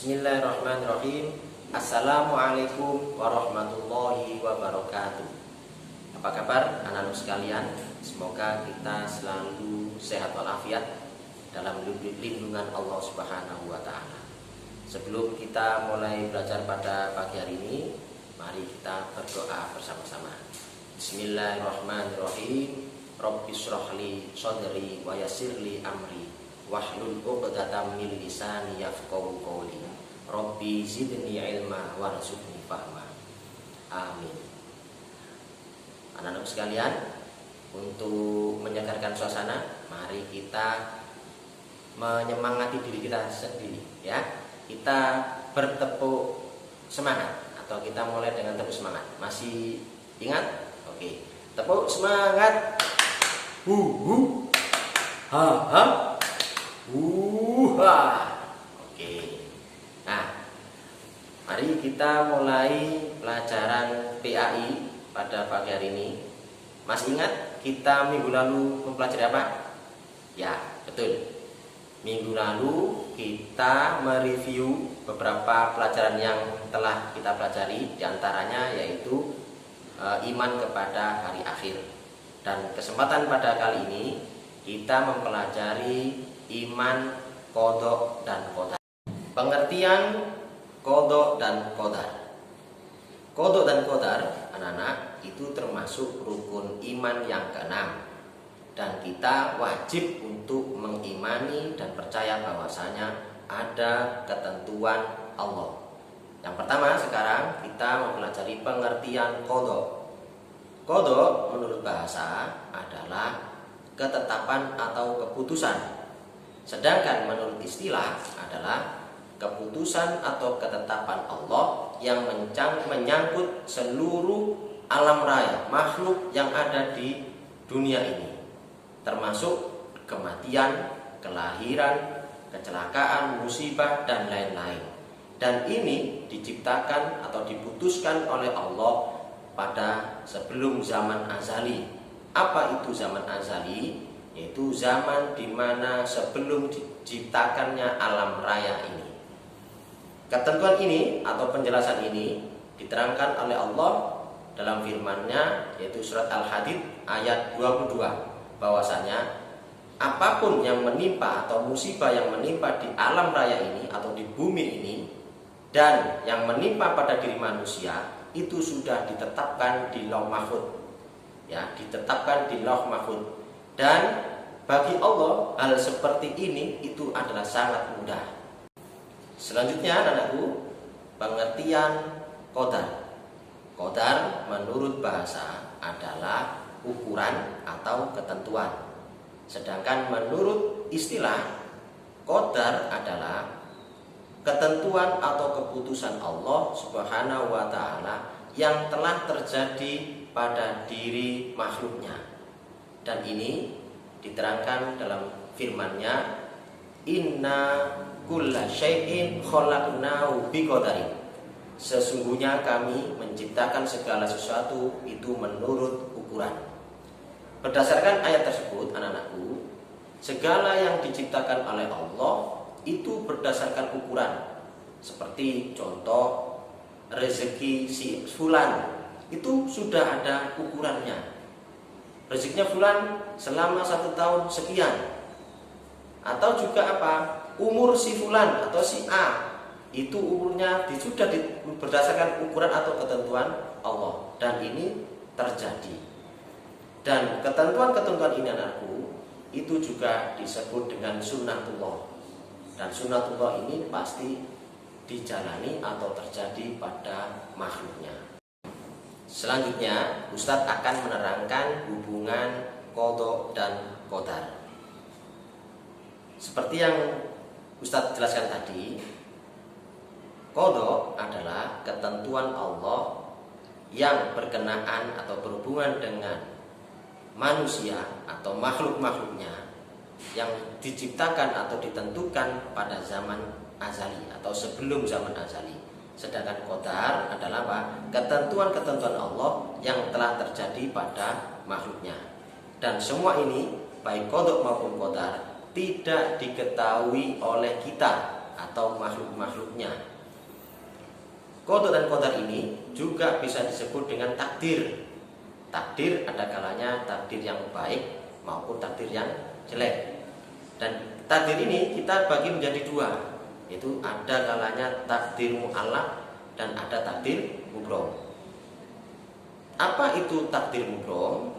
Bismillahirrahmanirrahim. Assalamualaikum warahmatullahi wabarakatuh. Apa kabar anak-anak sekalian? Semoga kita selalu sehat walafiat dalam lindungan Allah Subhanahu wa taala. Sebelum kita mulai belajar pada pagi hari ini, mari kita berdoa bersama-sama. Bismillahirrahmanirrahim. Rabbi shrahli sadri wa yassirli amri wahlul 'uqdatam min lisani yafqahu qawli. Rabbi zidni ilma warzuqni fahma. Amin. Anak-anak sekalian, untuk menyegarkan suasana, mari kita menyemangati diri kita sendiri, ya. Kita bertepuk semangat, atau kita mulai dengan tepuk semangat. Masih ingat? Oke. Tepuk semangat. Ha ha. Oke. Nah, mari kita mulai pelajaran PAI pada pagi hari ini. Masih ingat kita minggu lalu mempelajari apa? Ya, betul. Minggu lalu kita mereview beberapa pelajaran yang telah kita pelajari, diantaranya yaitu iman kepada hari akhir. Dan kesempatan pada kali ini kita mempelajari iman qadha dan qadar. Pengertian qadha dan qadar. Qadha dan qadar, anak-anak, itu termasuk rukun iman yang keenam. Dan kita wajib untuk mengimani dan percaya bahwasanya ada ketentuan Allah. Yang pertama sekarang kita mempelajari pengertian qadha. Qadha menurut bahasa adalah ketetapan atau keputusan. Sedangkan menurut istilah adalah keputusan atau ketetapan Allah yang menyangkut seluruh alam raya, makhluk yang ada di dunia ini, termasuk kematian, kelahiran, kecelakaan, musibah, dan lain-lain. Dan ini diciptakan atau diputuskan oleh Allah pada sebelum zaman azali. Apa itu zaman azali? Yaitu zaman di mana sebelum diciptakannya alam raya ini. Ketentuan ini atau penjelasan ini diterangkan oleh Allah dalam firman-Nya, yaitu surat Al-Hadid ayat 22, bahwasanya apapun yang menimpa atau musibah yang menimpa di alam raya ini atau di bumi ini dan yang menimpa pada diri manusia itu sudah ditetapkan di Lauh Mahfuz. Ya, ditetapkan di Lauh Mahfuz. Dan bagi Allah hal seperti ini itu adalah sangat mudah. Selanjutnya anak-anakku, pengertian qadar. Qadar menurut bahasa adalah ukuran atau ketentuan. Sedangkan menurut istilah, qadar adalah ketentuan atau keputusan Allah Subhanahu wa taala yang telah terjadi pada diri makhluknya. Dan ini diterangkan dalam firman-Nya, inna kulla syai'in khalaqnahu biqadarin. Sesungguhnya kami menciptakan segala sesuatu itu menurut ukuran. Berdasarkan ayat tersebut, anak-anakku, segala yang diciptakan oleh Allah itu berdasarkan ukuran. Seperti contoh rezeki si fulan, itu sudah ada ukurannya. Rezekinya fulan selama 1 tahun sekian. Atau juga apa? Umur si fulan atau si A, itu umurnya sudah berdasarkan ukuran atau ketentuan Allah. Dan ini terjadi. Dan ketentuan-ketentuan ini, anakku, itu juga disebut dengan sunnatullah. Dan sunnatullah ini pasti dijalani atau terjadi pada makhluknya. Selanjutnya, Ustadz akan menerangkan hubungan qadha dan qadar. Seperti yang Ustadz jelaskan tadi, qadha adalah ketentuan Allah yang berkenaan atau berhubungan dengan manusia atau makhluk-makhluknya yang diciptakan atau ditentukan pada zaman azali atau sebelum zaman azali. Sedangkan qadar adalah apa? Ketentuan-ketentuan Allah yang telah terjadi pada makhluknya. Dan semua ini, baik qadha maupun qadar, tidak diketahui oleh kita atau makhluk-makhluknya. Qada dan qadar ini juga bisa disebut dengan takdir. Takdir ada kalanya takdir yang baik maupun takdir yang jelek. Dan takdir ini kita bagi menjadi dua, yaitu ada kalanya takdir mu'allaq dan ada takdir mubrom. Apa itu takdir mubrom?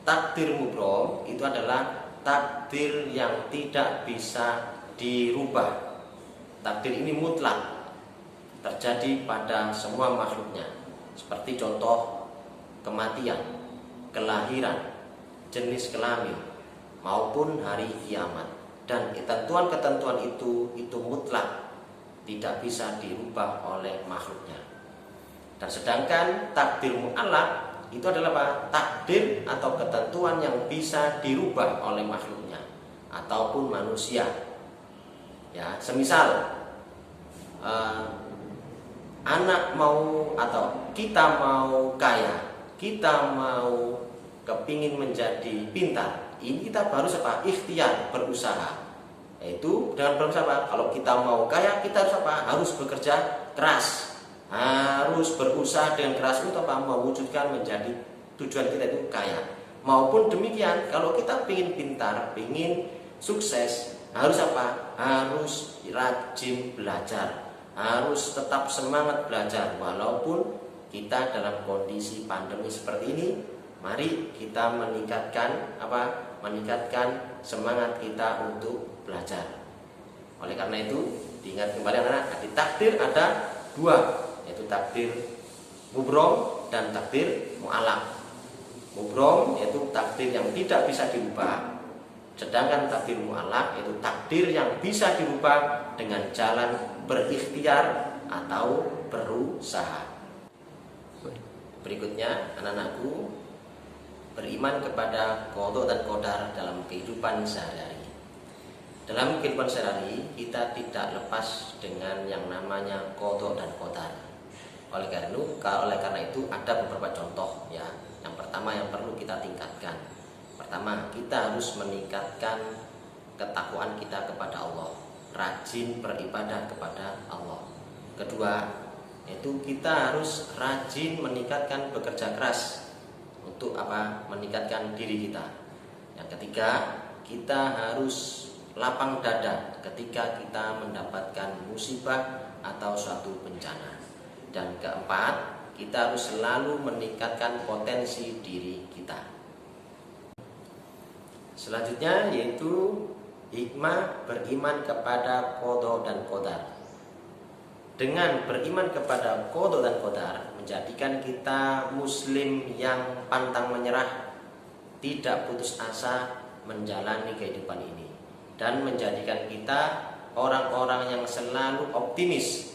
Takdir mubrom itu adalah takdir yang tidak bisa dirubah. Takdir ini mutlak, terjadi pada semua makhluknya. Seperti contoh kematian, kelahiran, jenis kelamin, maupun hari kiamat. Dan ketentuan-ketentuan itu mutlak, tidak bisa dirubah oleh makhluknya. Dan sedangkan takdir mu'allaq itu adalah apa? Takdir atau ketentuan yang bisa dirubah oleh makhluknya ataupun manusia. Ya, semisal anak mau atau kita mau kaya, kita mau kepingin menjadi pintar, ini kita harus apa? Ikhtiar, berusaha. Yaitu dengan berusaha apa? Kalau kita mau kaya, kita harus apa? Harus bekerja keras, harus berusaha dengan keras untuk apa? Mewujudkan menjadi tujuan kita itu kaya. Maupun demikian, kalau kita ingin pintar, ingin sukses, harus apa? Harus rajin belajar, harus tetap semangat belajar walaupun kita dalam kondisi pandemi seperti ini. Mari kita meningkatkan apa? Meningkatkan semangat kita untuk belajar. Oleh karena itu, diingat kembali anak-anak, di takdir ada dua, yaitu takdir mubrom dan takdir mu'allaq. Mubrom yaitu takdir yang tidak bisa dirubah, sedangkan takdir mu'allaq yaitu takdir yang bisa dirubah dengan jalan berikhtiar atau berusaha. Berikutnya, anak-anakku, beriman kepada qada dan qadar dalam kehidupan sehari-hari. Dalam kehidupan sehari-hari kita tidak lepas dengan yang namanya qada dan qadar. Oleh karena itu ada beberapa contoh ya. Yang pertama yang perlu kita tingkatkan. Pertama, kita harus meningkatkan ketakwaan kita kepada Allah, rajin beribadah kepada Allah. Kedua, yaitu kita harus rajin meningkatkan bekerja keras untuk apa? Meningkatkan diri kita. Yang ketiga, kita harus lapang dada ketika kita mendapatkan musibah atau suatu bencana. Dan keempat, kita harus selalu meningkatkan potensi diri kita. Selanjutnya yaitu hikmah beriman kepada qada dan qadar. Dengan beriman kepada qada dan qadar menjadikan kita muslim yang pantang menyerah, tidak putus asa menjalani kehidupan ini, dan menjadikan kita orang-orang yang selalu optimis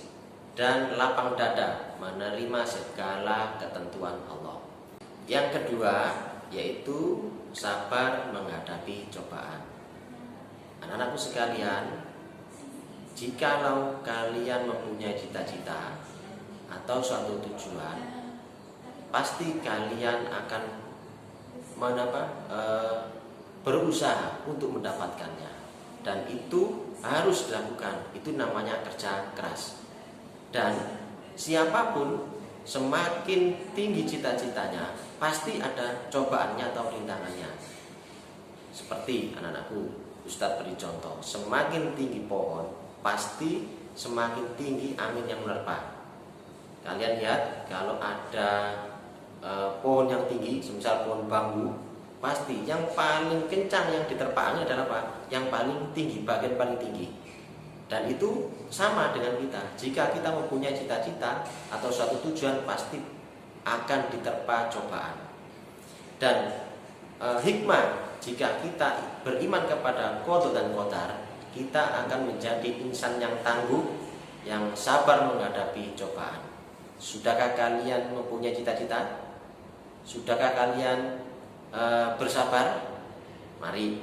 dan lapang dada menerima segala ketentuan Allah. Yang kedua yaitu sabar menghadapi cobaan. Anak-anakku sekalian, jikalau kalian mempunyai cita-cita atau suatu tujuan, pasti kalian akan berusaha untuk mendapatkannya, dan itu harus dilakukan. Itu namanya kerja keras. Dan siapapun semakin tinggi cita-citanya, pasti ada cobaannya atau rintangannya. Seperti anak-anakku, Ustadz beri contoh, semakin tinggi pohon, pasti semakin tinggi angin yang menerpa. Kalian lihat, kalau ada pohon yang tinggi, semisal pohon bambu, pasti yang paling kencang yang diterpa angin adalah apa? Yang paling tinggi, bagian paling tinggi. Dan itu sama dengan kita. Jika kita mempunyai cita-cita atau suatu tujuan, pasti akan diterpa cobaan. Dan hikmah, jika kita beriman kepada qada dan qadar, kita akan menjadi insan yang tangguh, yang sabar menghadapi cobaan. Sudahkah kalian mempunyai cita-cita? Sudahkah kalian bersabar? Mari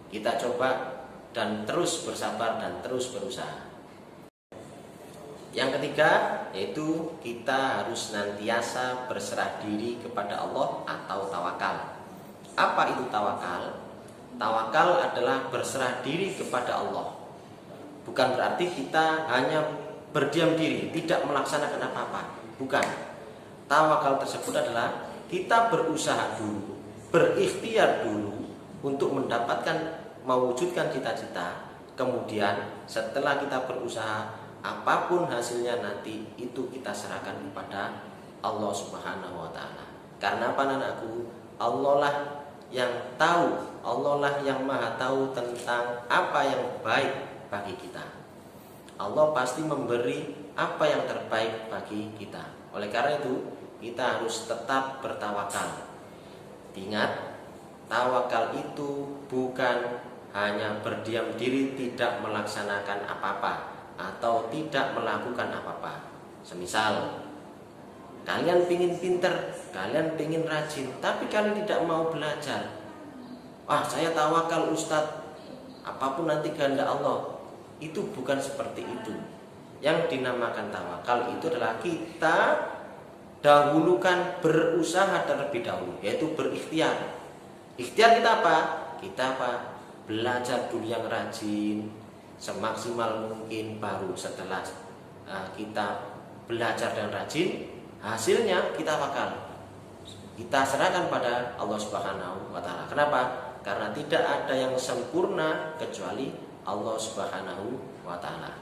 kita coba dan terus bersabar dan terus berusaha. Yang ketiga yaitu kita harus senantiasa berserah diri kepada Allah atau tawakal. Apa itu tawakal? Tawakal adalah berserah diri kepada Allah. Bukan berarti kita hanya berdiam diri, tidak melaksanakan apa-apa. Bukan. Tawakal tersebut adalah kita berusaha dulu, berikhtiar dulu untuk mendapatkan, mewujudkan cita-cita. Kemudian setelah kita berusaha, apapun hasilnya nanti itu kita serahkan kepada Allah Subhanahu wa taala. Karena apa anakku? Allah lah yang tahu, Allah lah yang maha tahu tentang apa yang baik bagi kita. Allah pasti memberi apa yang terbaik bagi kita. Oleh karena itu, kita harus tetap bertawakal. Ingat, tawakal itu bukan hanya berdiam diri tidak melaksanakan apa-apa atau tidak melakukan apa-apa. Semisal kalian pingin pinter, kalian pingin rajin, tapi kalian tidak mau belajar. Wah, saya tawakal Ustadz, apapun nanti kehendak Allah. Itu bukan seperti itu. Yang dinamakan tawakal itu adalah kita dahulukan berusaha terlebih dahulu, yaitu berikhtiar. Ikhtiar kita apa? Kita apa? Belajar dulu yang rajin semaksimal mungkin, baru setelah kita belajar dan rajin, hasilnya kita kita serahkan pada Allah Subhanahu wa taala. Kenapa? Karena tidak ada yang sempurna kecuali Allah Subhanahu wa taala.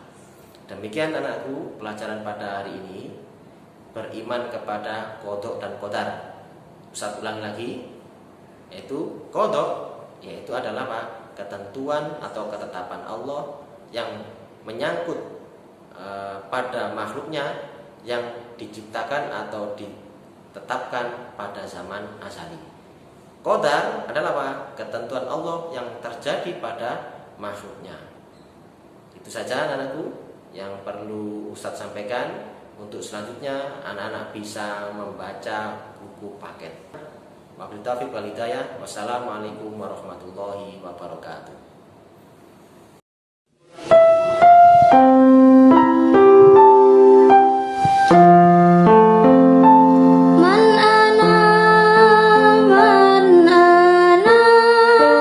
Demikian anakku pelajaran pada hari ini, beriman kepada qada dan qadar. Ustaz ulang lagi, yaitu qada, yaitu adalah apa? Ketentuan atau ketetapan Allah yang menyangkut pada makhluknya yang diciptakan atau ditetapkan pada zaman azali. Qadar adalah apa? Ketentuan Allah yang terjadi pada makhluknya. Itu saja anakku yang perlu Ustadz sampaikan. Untuk selanjutnya anak-anak bisa membaca buku paket. Wabillahi taufiq wal hidayah. Wassalamualaikum warahmatullahi wabarakatuh.